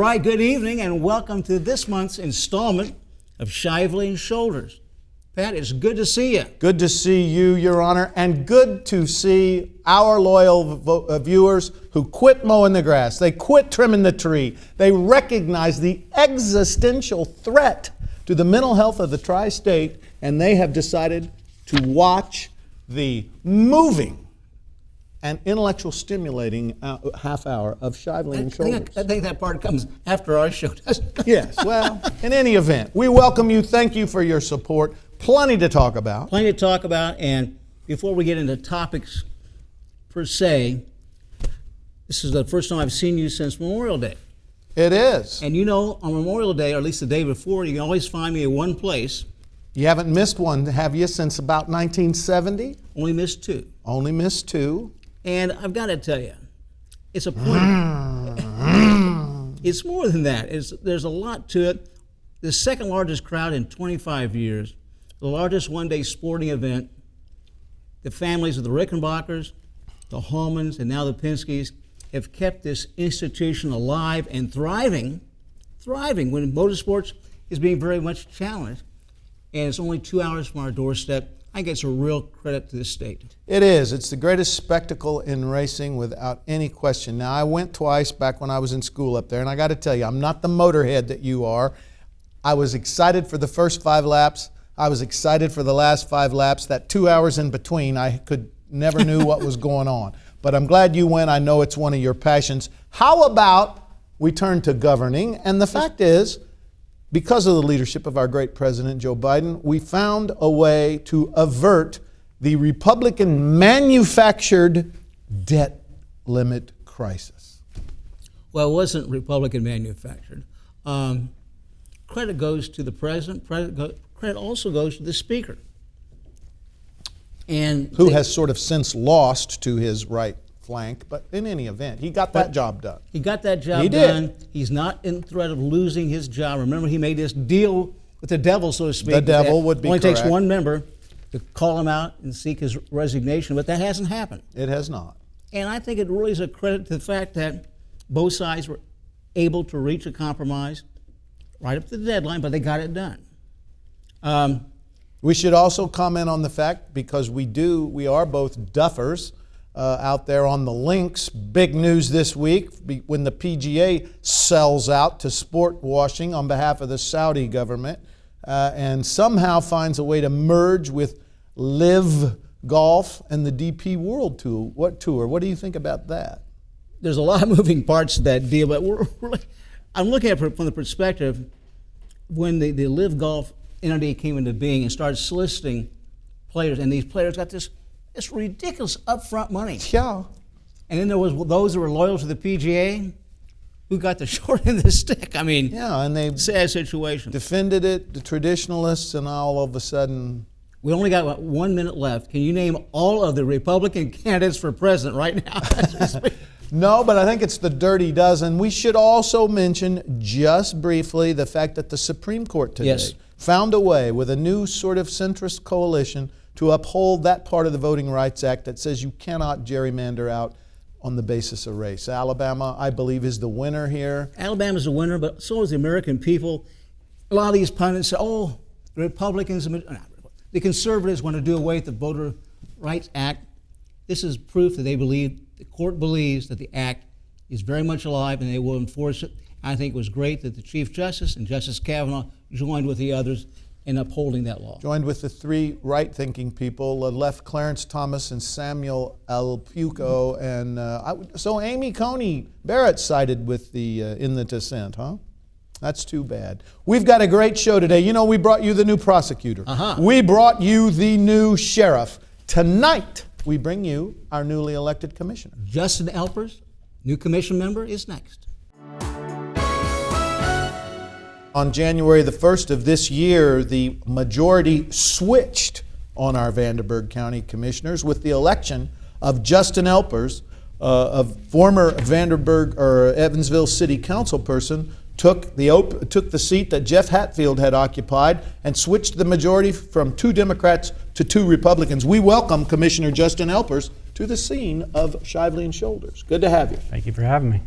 right, good evening and welcome to this month's installment of Shively Shoulders. Pat, it's good to see you. Good to see you, Your Honor, and good to see our loyal viewers who quit mowing the grass. They quit trimming the tree. They recognize the existential threat to the mental health of the tri-state, and they have decided to watch the moving and intellectual stimulating half hour of Shively Shoulders. I think that part comes after our show, doesn't it? Yes, well, in any event, we welcome you. Thank you for your support. Plenty to talk about. Plenty to talk about, and before we get into topics per se, this is the first time I've seen you since Memorial Day. It is. And you know, on Memorial Day, or at least the day before, you can always find me in one place. You haven't missed one, have you, since about 1970? Only missed two. Only missed two. And I've got to tell you, it's a point. It's more than that. There's a lot to it. The second largest crowd in 25 years, the largest one-day sporting event. The families of the Rickenbackers, the Hallmans, and now the Penskes have kept this institution alive and thriving when motorsports is being very much challenged. And it's only 2 hours from our doorstep. I think it's a real credit to this state. It is. It's the greatest spectacle in racing without any question. Now, I went twice back when I was in school up there, and I got to tell you, I'm not the motorhead that you are. I was excited for the first 5 laps. I was excited for the last 5 laps. That 2 hours in between, I never knew what was going on. But I'm glad you went. I know it's one of your passions. How about we turn to governing? And the fact is, because of the leadership of our great President, Joe Biden, we found a way to avert the Republican manufactured debt limit crisis. Well, it wasn't Republican manufactured. Credit goes to the president. Credit also goes to the speaker. And who has sort of since lost to his right flank, but in any event, he got that job done. He got that job done. He's not in threat of losing his job. Remember, he made this deal with the devil, so to speak. The devil would be correct. Only takes one member to call him out and seek his resignation, but that hasn't happened. It has not. And I think it really is a credit to the fact that both sides were able to reach a compromise right up to the deadline, but they got it done. We should also comment on the fact, because we are both duffers out there on the links. Big news this week when the PGA sells out to sport washing on behalf of the Saudi government and somehow finds a way to merge with Live Golf and the DP World Tour. What do you think about that? There's a lot of moving parts to that deal, but I'm looking at it from the perspective when the Live Golf entity came into being and started soliciting players, and these players got this ridiculous upfront money. Yeah. And then there was those that were loyal to the PGA who got the short end of the stick. I mean, yeah, and they sad situation. Defended it, the traditionalists, and all of a sudden. We only got 1 minute left. Can you name all of the Republican candidates for president right now? No, but I think it's the dirty dozen. We should also mention just briefly the fact that the Supreme Court today found a way with a new sort of centrist coalition to uphold that part of the Voting Rights Act that says you cannot gerrymander out on the basis of race. Alabama, I believe, is the winner here. Alabama's the winner, but so is the American people. A lot of these pundits say, the Republicans, the conservatives want to do away with the Voter Rights Act. This is proof that the court believes that the act is very much alive and they will enforce it. I think it was great that the Chief Justice and Justice Kavanaugh joined with the others in upholding that law. Joined with the 3 right-thinking people, left Clarence Thomas and Samuel Alpuco, and so Amy Coney Barrett sided with in the dissent, huh? That's too bad. We've got a great show today. You know, we brought you the new prosecutor. We brought you the new sheriff. Tonight, we bring you our newly elected commissioner. Justin Elpers, new commission member, is next. On January the 1st of this year, the majority switched on our Vanderburgh County commissioners with the election of Justin Elpers, a former Vanderburgh or Evansville City Council person, took the seat that Jeff Hatfield had occupied and switched the majority from 2 Democrats to 2 Republicans. We welcome Commissioner Justin Elpers to the scene of Shively Shoulders. Good to have you. Thank you for having me.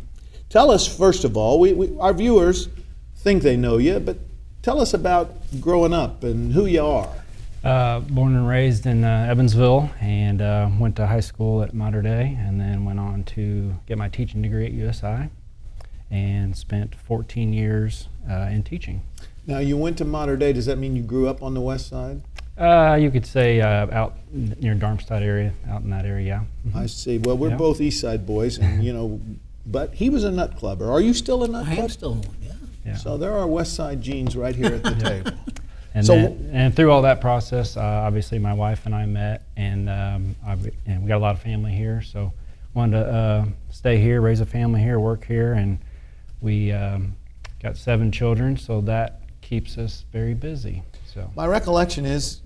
Tell us, first of all, our viewers think they know you, but tell us about growing up and who you are. Born and raised in Evansville, and went to high school at Mater Dei, and then went on to get my teaching degree at USI, and spent 14 years in teaching. Now, you went to Mater Dei. Does that mean you grew up on the west side? You could say out near Darmstadt area, out in that area, yeah. I see. Well, we're both east side boys, and but he was a nut clubber. Are you still a nut clubber? I am still one, yeah. So there are west side genes right here at the table. And through all that process, obviously my wife and I met, and we got a lot of family here, so wanted to stay here, raise a family here, work here, and we got 7 children, so that keeps us very busy. So my recollection is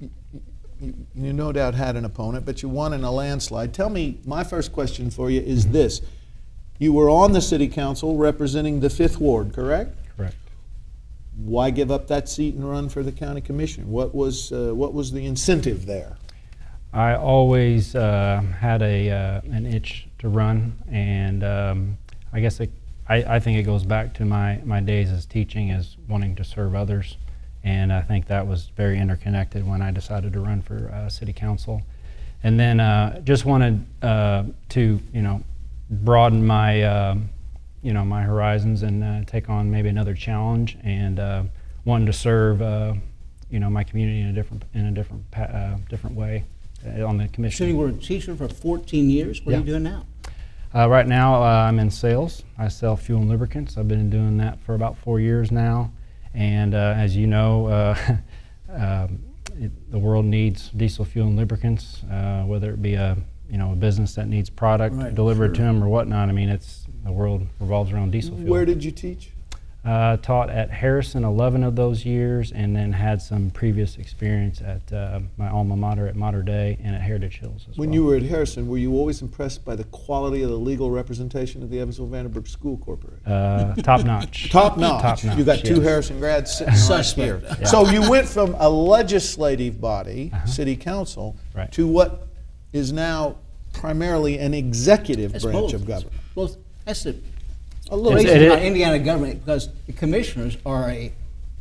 you no doubt had an opponent, but you won in a landslide. Tell me, my first question for you is this. You were on the city council representing the 5th Ward, correct? Correct. Why give up that seat and run for the county commission? What was the incentive there? I always had an itch to run, and I guess I think it goes back to my days as teaching, as wanting to serve others, and I think that was very interconnected when I decided to run for city council, and then just wanted to broaden my my horizons and take on maybe another challenge, and wanted to serve my community in a different way on the commission. So you were a teacher for 14 years. What are you doing now? Right now I'm in sales. I sell fuel and lubricants. I've been doing that for about 4 years now, and as you know, the world needs diesel fuel and lubricants, whether it be a business that needs product delivered to them or whatnot. I mean, the world revolves around diesel fuel. Where did you teach? Taught at Harrison 11 of those years, and then had some previous experience at my alma mater at Mater Dei and at Heritage Hills as well. When you were at Harrison, were you always impressed by the quality of the legal representation of the Evansville Vanderburgh School Corporation? Top notch. Top notch. Top notch. You got 2 yes. Harrison grads sitting right here. Suspect. Yeah. So you went from a legislative body, city council, Right. to what is now primarily an executive That's branch both. of government. Well, that's the A little reason it- about Indiana government, because the commissioners are a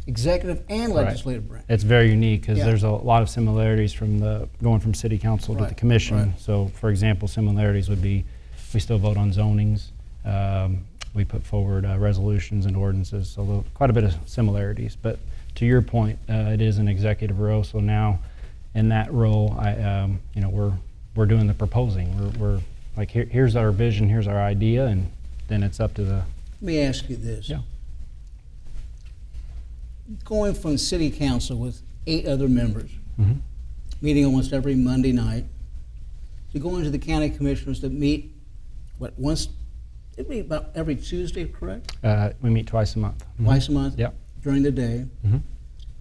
executive and Right. legislative branch. It's very unique because Yeah. there's a lot of similarities from going from city council to the Right, commission. right. So, for example, similarities would be we still vote on zonings. We put forward resolutions and ordinances, so quite a bit of similarities. But to your point, it is an executive role. So now, in that role, we're doing the proposing. We're like, here's our vision, here's our idea, and then it's up to the. Let me ask you this. Yeah. Going from city council with 8 other members, Mhm. meeting almost every Monday night, to going to the county commissioners that meet, it'd be about every Tuesday, correct? We meet twice a month. Mhm. Twice a month? Yep. During the day. Mhm.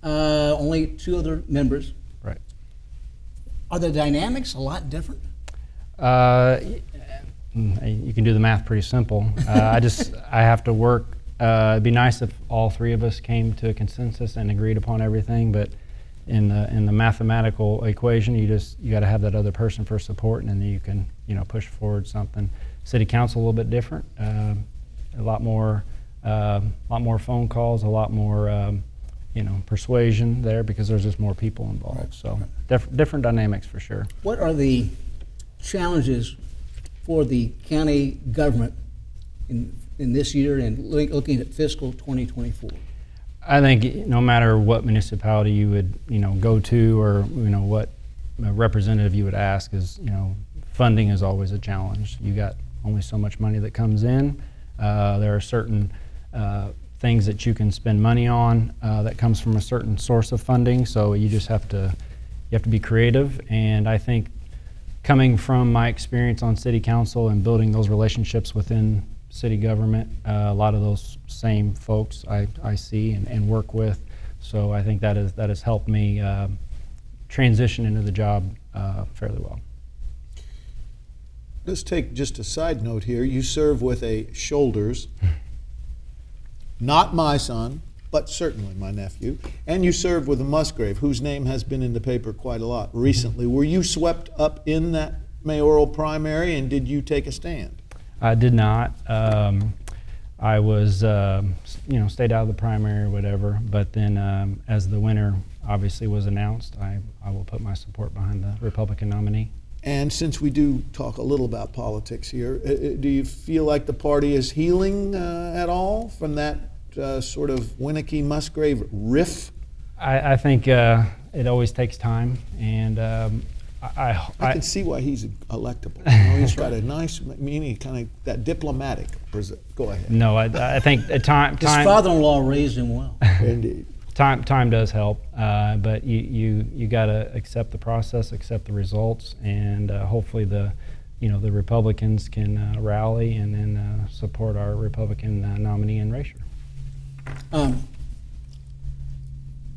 Only 2 other members. Right. Are the dynamics a lot different? You can do the math pretty simple. I have to work. It'd be nice if all 3 of us came to a consensus and agreed upon everything, but in the mathematical equation, you got to have that other person for support, and then you can push forward something. City council a little bit different. A lot more phone calls, a lot more persuasion there because there's just more people involved. Right. So different dynamics for sure. What are the challenges for the county government in this year and looking at fiscal 2024? I think no matter what municipality you would go to, or what representative you would ask, is funding is always a challenge. You got only so much money that comes in. There are certain things that you can spend money on that comes from a certain source of funding. So you just have to be creative. And I think coming from my experience on city council and building those relationships within city government, a lot of those same folks I see and work with. So I think that has helped me transition into the job fairly well. Let's take just a side note here. You serve with a Shoulders, not my son, but certainly my nephew, and you serve with a Musgrave, whose name has been in the paper quite a lot recently. Were you swept up in that mayoral primary, and did you take a stand? I did not. I was, stayed out of the primary or whatever. But then as the winner obviously was announced, I will put my support behind the Republican nominee. And since we do talk a little about politics here, do you feel like the party is healing at all from that sort of Winnicky-Musgrave riff? I think it always takes time, and I can see why he's electable. You know, he's got a nice, meaning, kind of that diplomatic. Go ahead. No, I think time. His father-in-law raised him well. Indeed. Time does help, but you got to accept the process, accept the results, and hopefully the Republicans can rally and then support our Republican nominee in Rasher. I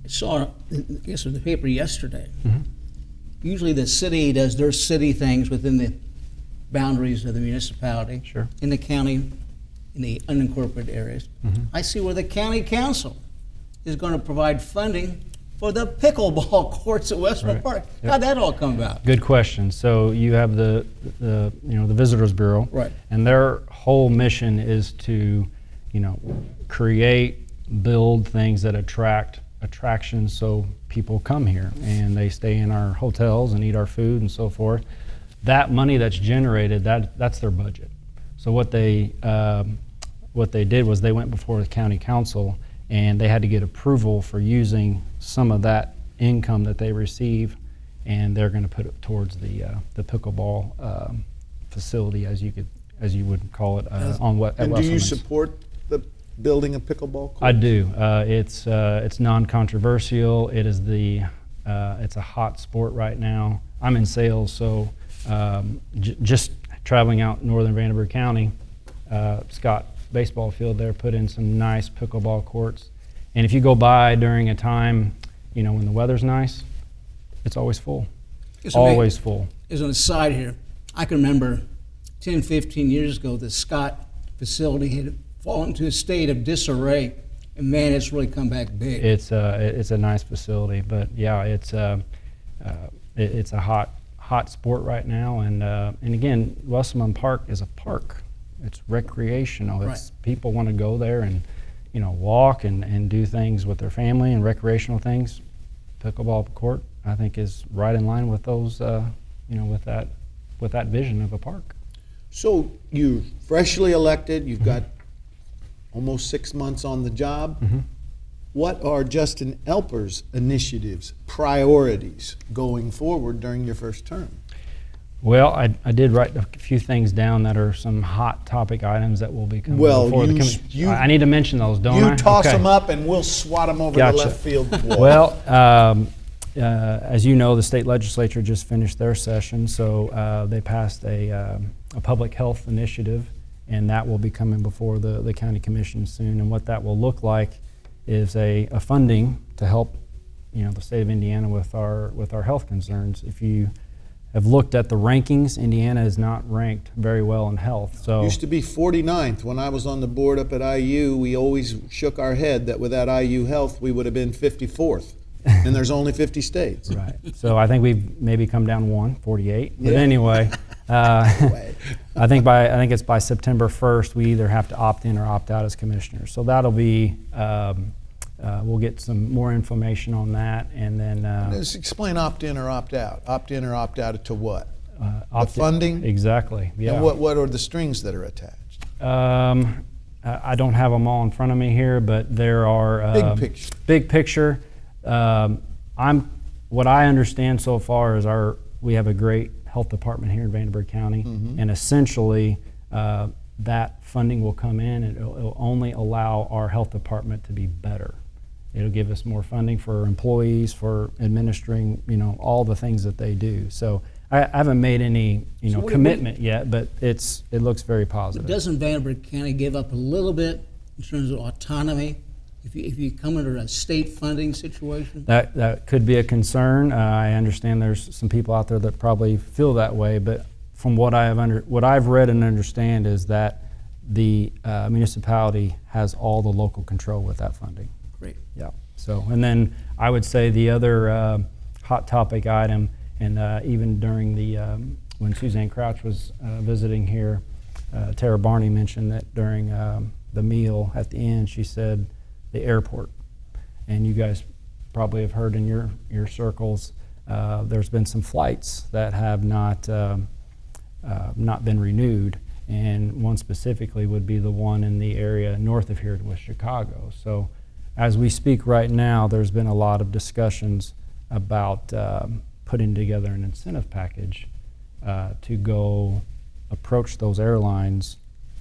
saw, I guess, in the paper yesterday. Mm-hmm. Usually the city does their city things within the boundaries of the municipality. Sure. In the county, in the unincorporated areas. Mm-hmm. I see where the county council is going to provide funding for the pickleball courts at Westmont Right. Park. Yep. How'd that all come about? Good question. So you have the Visitors Bureau, Right. and their whole mission is to, create, build things that attractions so people come here and they stay in our hotels and eat our food and so forth. That money that's generated, that's their budget. So what they did was they went before the county council and they had to get approval for using some of that income that they receive, and they're going to put it towards the pickleball facility, as you would call it, on what. And do you support the building of pickleball courts? I do. It's non-controversial. It is it's a hot sport right now. I'm in sales, so just traveling out northern Vanderburgh County, Scott baseball field there put in some nice pickleball courts. And if you go by during a time, when the weather's nice, it's always full. Always full. As an aside here, I can remember 10, 15 years ago, the Scott facility had fallen into a state of disarray, and man, it's really come back big. It's a nice facility, but yeah, it's a hot sport right now, and again, Westmont Park is a park. It's recreational. Right. It's people want to go there and walk and do things with their family and recreational things. Pickleball court, I think, is right in line with those with that vision of a park. So you're freshly elected. You've got almost 6 months on the job. Mm-hmm. What are Justin Elpers' initiatives, priorities going forward during your first term? Well, I did write a few things down that are some hot topic items that will be coming before the commission. I need to mention those, don't I? You toss them up and we'll swat them over the left field wall. Well, as you know, the state legislature just finished their session, so they passed a public health initiative, and that will be coming before the county commission soon. And what that will look like is a funding to help the state of Indiana with our health concerns. If you have looked at the rankings, Indiana is not ranked very well in health. So used to be 49th. When I was on the board up at IU, we always shook our head that without IU Health, we would have been 54th. And there's only 50 states. Right. So I think we've maybe come down 48. But Yeah. anyway, I think it's by September 1st we either have to opt in or opt out as commissioners. So that'll be we'll get some more information on that, and then Just explain opt-in or opt-out. Opt-in or opt-out to what? The opt-in. funding? Exactly. Yeah. And what are the strings that are attached? I don't have them all in front of me here, but there are Big picture. Big picture. What I understand so far is we have a great health department here in Vanderburgh County, and essentially that funding will come in and it'll only allow our health department to be better. It'll give us more funding for employees, for administering, all the things that they do. So I haven't made any, commitment yet, but it looks very positive. But doesn't Vanderburgh County give up a little bit in terms of autonomy if you come under a state funding situation? That could be a concern. I understand there's some people out there that probably feel that way, but from what I've read and understand is that the municipality has all the local control with that funding. Great. Yeah. So, and then I would say the other hot topic item, and even during when Suzanne Crouch was visiting here, Tara Barney mentioned that during the meal at the end, she said the airport. And you guys probably have heard in your circles, there's been some flights that have not been renewed, and one specifically would be the one in the area north of here with Chicago. So as we speak right now, there's been a lot of discussions about putting together an incentive package to go approach those airlines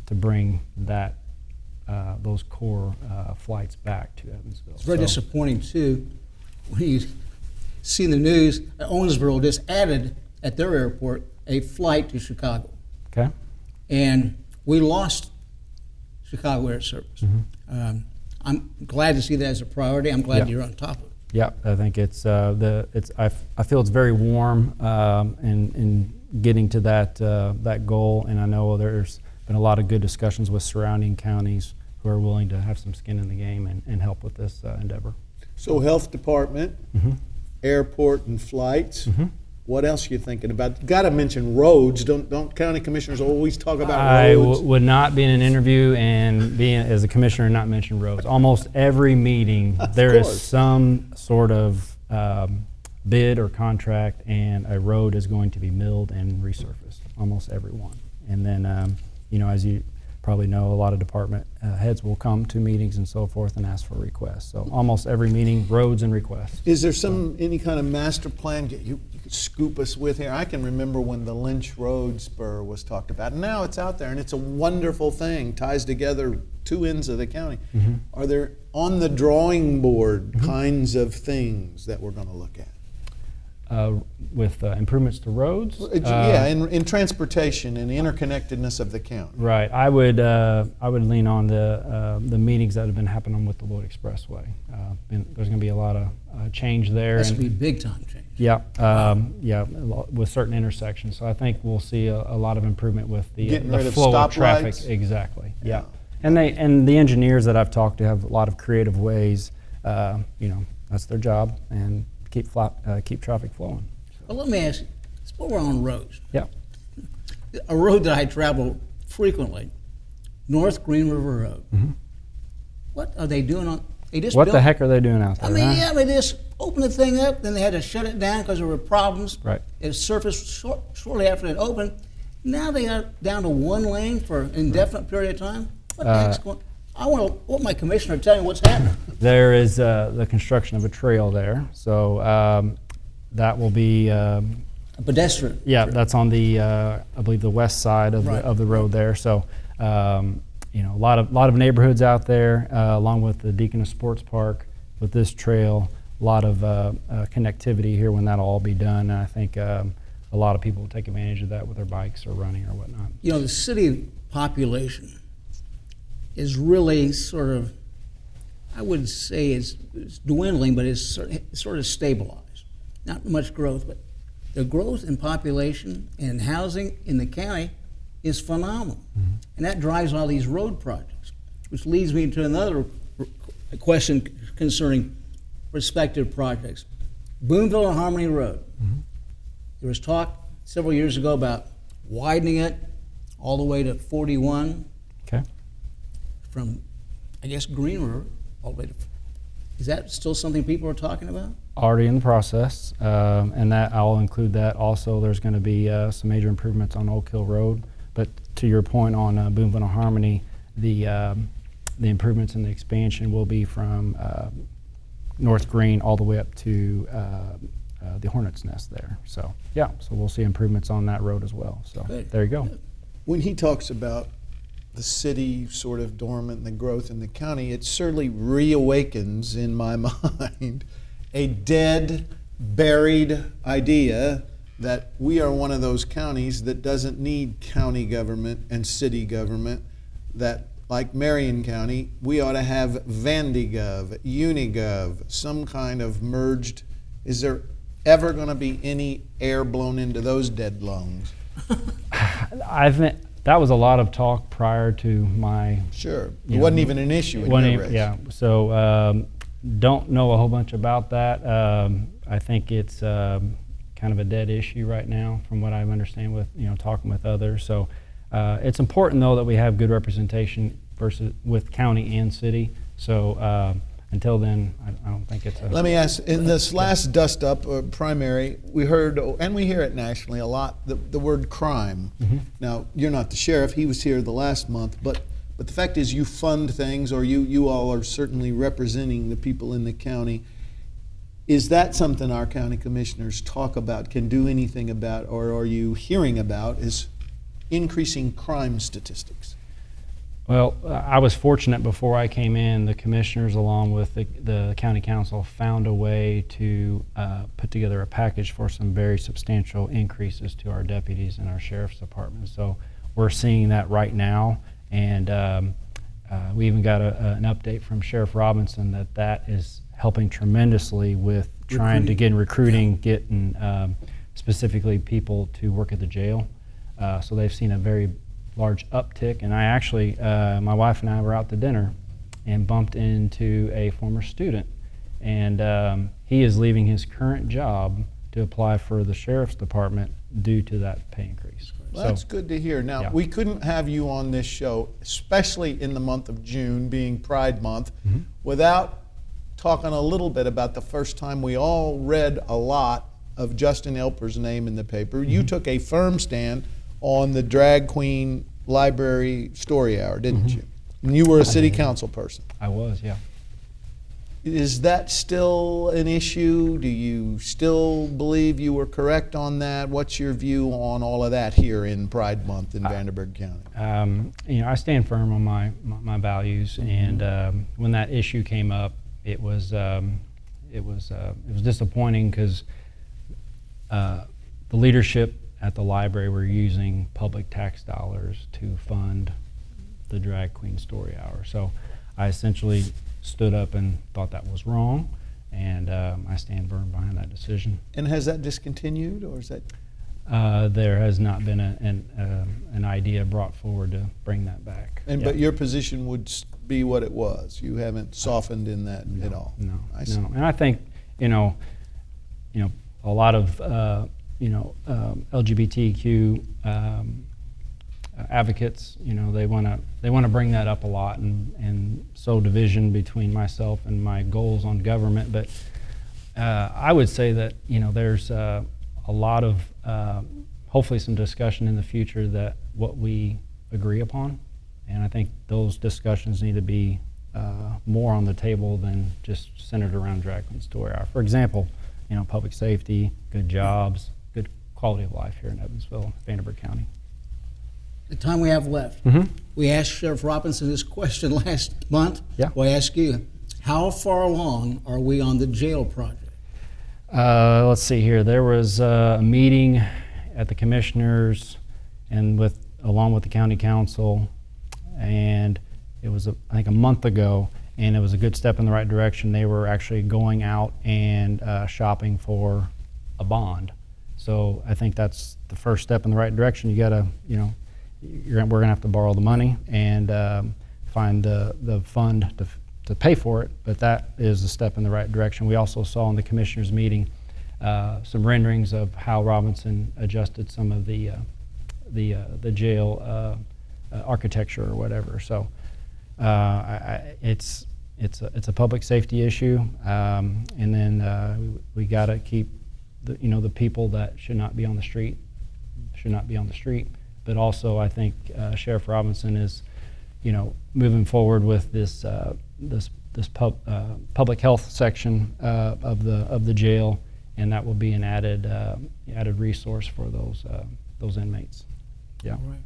to bring those core flights back to Evansville. It's very disappointing too when you see in the news that Owensboro just added at their airport a flight to Chicago. Okay. And we lost Chicago Air Service. I'm glad to see that as a priority. I'm glad you're on top of it. Yeah, I think I feel it's very warm in getting to that goal, and I know there's been a lot of good discussions with surrounding counties who are willing to have some skin in the game and help with this endeavor. So health department, airport and flights. What else are you thinking about? Got to mention roads. Don't county commissioners always talk about roads? I would not be in an interview and be as a commissioner and not mention roads. Almost every meeting there is some sort of bid or contract, and a road is going to be milled and resurfaced. Almost every one. And then, as you probably know, a lot of department heads will come to meetings and so forth and ask for requests. So almost every meeting, roads and requests. Is there any kind of master plan you could scoop us with here? I can remember when the Lynch Road spur was talked about. Now it's out there, and it's a wonderful thing, ties together two ends of the county. Are there on the drawing board kinds of things that we're going to look at? With improvements to roads? In transportation and the interconnectedness of the county. Right. I would lean on the meetings that have been happening with the Lloyd Expressway. There's going to be a lot of change there. That's going to be big time change. Yeah, with certain intersections. So I think we'll see a lot of improvement with the flow of traffic. Exactly. Yeah. And the engineers that I've talked to have a lot of creative ways. That's their job, and keep traffic flowing. Well, let me ask you, suppose we're on roads. Yeah. A road that I travel frequently, North Green River Road. What are they doing on? What the heck are they doing out there? They just opened the thing up, then they had to shut it down because there were problems. Right. It surfaced shortly after it opened. Now they are down to one lane for an indefinite period of time. What the heck's going on? I want my commissioner to tell me what's happening. There is the construction of a trail there, so that will be a pedestrian. Yeah, that's on the I believe the west side of the road there. So a lot of neighborhoods out there, along with the Deaconess Sports Park, with this trail. A lot of connectivity here when that'll all be done. And I think a lot of people will take advantage of that with their bikes or running or whatnot. The city population is really sort of, I wouldn't say it's dwindling, but it's sort of stabilized. Not much growth, but the growth in population and housing in the county is phenomenal. And that drives all these road projects, which leads me to another question concerning prospective projects. Boonville and Harmony Road. There was talk several years ago about widening it all the way to 41. Okay. From, I guess, Green River all the way to. Is that still something people are talking about? Already in the process, and that I'll include that. Also, there's going to be some major improvements on Oak Hill Road. But to your point on Boonville and Harmony, the improvements and the expansion will be from North Green all the way up to the Hornet's Nest there. So so we'll see improvements on that road as well. So there you go. When he talks about the city sort of dormant and the growth in the county, it certainly reawakens in my mind a dead, buried idea that we are one of those counties that doesn't need county government and city government, that like Marion County, we ought to have Vandigov, Unigov, some kind of merged. Is there ever going to be any air blown into those dead lungs? That was a lot of talk prior to my. Sure, it wasn't even an issue in your race. Yeah, so don't know a whole bunch about that. I think it's kind of a dead issue right now, from what I understand with talking with others. So it's important though that we have good representation versus with county and city. So until then, I don't think it's a. Let me ask, in this last dust-up primary, we heard, and we hear it nationally a lot, the word crime. Mm-hmm. Now, you're not the sheriff. He was here the last month, but the fact is you fund things, or you all are certainly representing the people in the county. Is that something our county commissioners talk about, can do anything about, or are you hearing about, is increasing crime statistics? Well, I was fortunate before I came in, the commissioners along with the county council found a way to put together a package for some very substantial increases to our deputies and our sheriff's department. So we're seeing that right now, and we even got an update from Sheriff Robinson that is helping tremendously with trying to get recruiting, getting specifically people to work at the jail. So they've seen a very large uptick, and I actually, my wife and I were out to dinner and bumped into a former student, and he is leaving his current job to apply for the sheriff's department due to that pay increase. Well, that's good to hear. Now, Yeah. we couldn't have you on this show, especially in the month of June, being Pride Month, without talking a little bit about the first time we all read a lot of Justin Elpers' name in the paper. You took a firm stand on the drag queen library story hour, didn't you? And you were a city council person. I was, yeah. Is that still an issue? Do you still believe you were correct on that? What's your view on all of that here in Pride Month in Vanderburgh County? I stand firm on my values, and when that issue came up, it was disappointing because the leadership at the library were using public tax dollars to fund the drag queen story hour. So I essentially stood up and thought that was wrong, and I stand firm behind that decision. And has that discontinued, or is that? There has not been an idea brought forward to bring that back. And Yeah. but your position would be what it was. You haven't softened in that at all. No, I see. no. And I think a lot of LGBTQ advocates, they want to bring that up a lot and sow division between myself and my goals on government. But I would say that there's a lot of hopefully some discussion in the future that what we agree upon, and I think those discussions need to be more on the table than just centered around drag queen story hour. For example, public safety, good jobs, good quality of life here in Evansville, Vanderburgh County. The time we have left, we asked Sheriff Robinson this question last month. Yeah. We'll ask you, how far along are we on the jail project? Let's see here. There was a meeting at the commissioners and along with the county council, and it was I think a month ago, and it was a good step in the right direction. They were actually going out and shopping for a bond. So I think that's the first step in the right direction. You gotta, we're gonna have to borrow the money and find the fund to pay for it, but that is a step in the right direction. We also saw in the commissioners meeting some renderings of how Robinson adjusted some of the jail architecture or whatever. So it's a public safety issue, and then we got to keep the people that should not be on the street. But also, I think Sheriff Robinson is, moving forward with this public health section of the jail, and that will be an added resource for those inmates. Yeah. All right.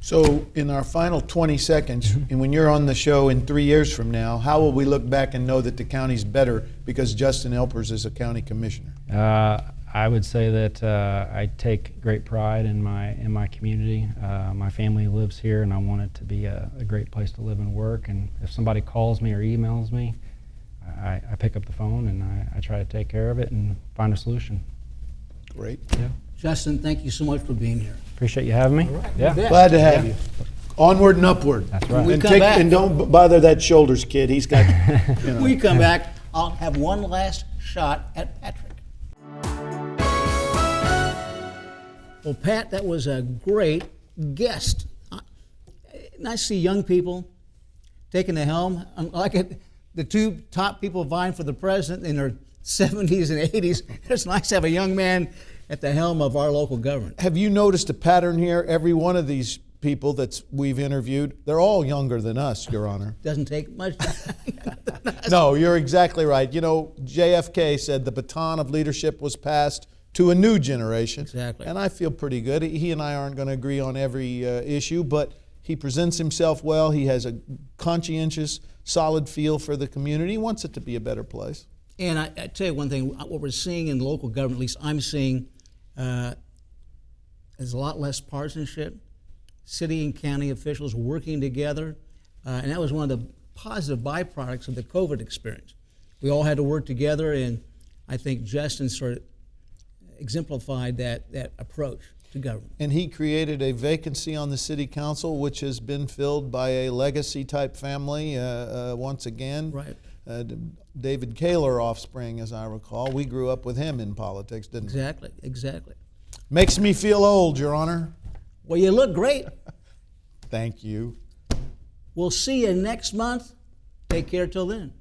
So in our final 20 seconds, and when you're on the show in 3 years from now, how will we look back and know that the county's better because Justin Elpers is a county commissioner? I would say that I take great pride in my community. My family lives here, and I want it to be a great place to live and work. And if somebody calls me or emails me, I pick up the phone and I try to take care of it and find a solution. Great. Yeah. Justin, thank you so much for being here. Appreciate you having me. All right. Yeah. You bet. Glad to have Yeah. you. Onward and upward. That's right. We And, come back. and don't bother that Shoulders kid. He's got, When we come back, I'll have one last shot at Patrick. Well, Pat, that was a great guest. Nice to see young people taking the helm. The two top people vying for the president in their 70s and 80s. It's nice to have a young man at the helm of our local government. Have you noticed a pattern here? Every one of these people that we've interviewed, they're all younger than us, Your Honor. Doesn't take much. No, you're exactly right. You know, JFK said the baton of leadership was passed to a new generation. Exactly. And I feel pretty good. He and I aren't going to agree on every issue, but he presents himself well. He has a conscientious, solid feel for the community. He wants it to be a better place. And I tell you one thing, what we're seeing in local government, at least I'm seeing, is a lot less partisanship. City and county officials working together. And that was one of the positive byproducts of the COVID experience. We all had to work together, and I think Justin sort of exemplified that approach to government. And he created a vacancy on the city council, which has been filled by a legacy-type family once again. Right. David Kaler offspring, as I recall. We grew up with him in politics, didn't we? Exactly. Makes me feel old, Your Honor. Well, you look great. Thank you. We'll see you next month. Take care till then.